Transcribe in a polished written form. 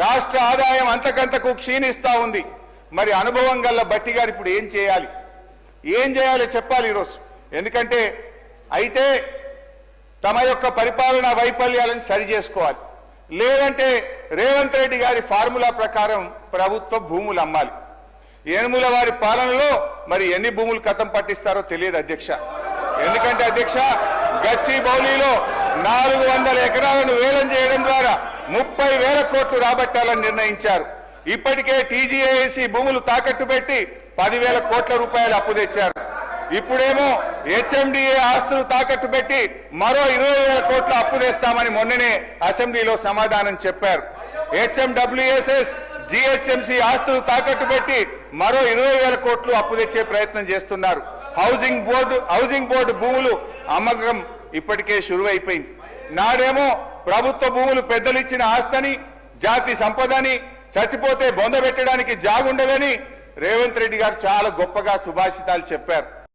రాష్ట్ర ఆదాయం అంతకంతకు క్షీణిస్తా ఉంది. మరి అనుభవం గల్ల బట్టి గారు ఇప్పుడు ఏం చేయాలి చెప్పాలి ఈరోజు. ఎందుకంటే అయితే తమ యొక్క పరిపాలనా వైఫల్యాలను సరి చేసుకోవాలి. లేదంటే రేవంత్ రెడ్డి గారి ఫార్ములా ప్రకారం ప్రభుత్వ భూములు అమ్మాలి. ఏనుముల వారి పాలనలో మరి ఎన్ని భూములు కథం పట్టిస్తారో తెలియదు అధ్యక్ష. ఎందుకంటే అధ్యక్ష, గచ్చిబౌలిలో 400 ఎకరాలను వేలం చేయడం ద్వారా 30,000 కోట్లు రాబట్టాలని నిర్ణయించారు. ఇప్పటికే టీజీఏసీ భూములు తాకట్టు పెట్టి 10,000 కోట్ల రూపాయలు అప్పు తెచ్చారు. ఇప్పుడేమో హెచ్ఎండిఏ ఆస్తులు తాకట్టు పెట్టి మరో 20,000 కోట్ల అప్పు తెస్తామని మొన్ననే అసెంబ్లీలో సమాధానం చెప్పారు. హెచ్ఎండబ్ల్యూఎస్ఎస్ జిహెచ్ఎంసీ ఆస్తులు తాకట్టు పెట్టి మరో 20,000 కోట్లు అప్పు తెచ్చే ప్రయత్నం చేస్తున్నారు. హౌసింగ్ బోర్డు భూములు అమ్మకం ఇప్పటికే షురువైపోయింది. నాడేమో ప్రభుత్వ భూములు పెద్దలు ఇచ్చిన ఆస్తని, జాతి సంపదని, చచ్చిపోతే బొంద పెట్టడానికి జాగుండదని రేవంత్ రెడ్డి గారు చాలా గొప్పగా సుభాషితాలు చెప్పారు.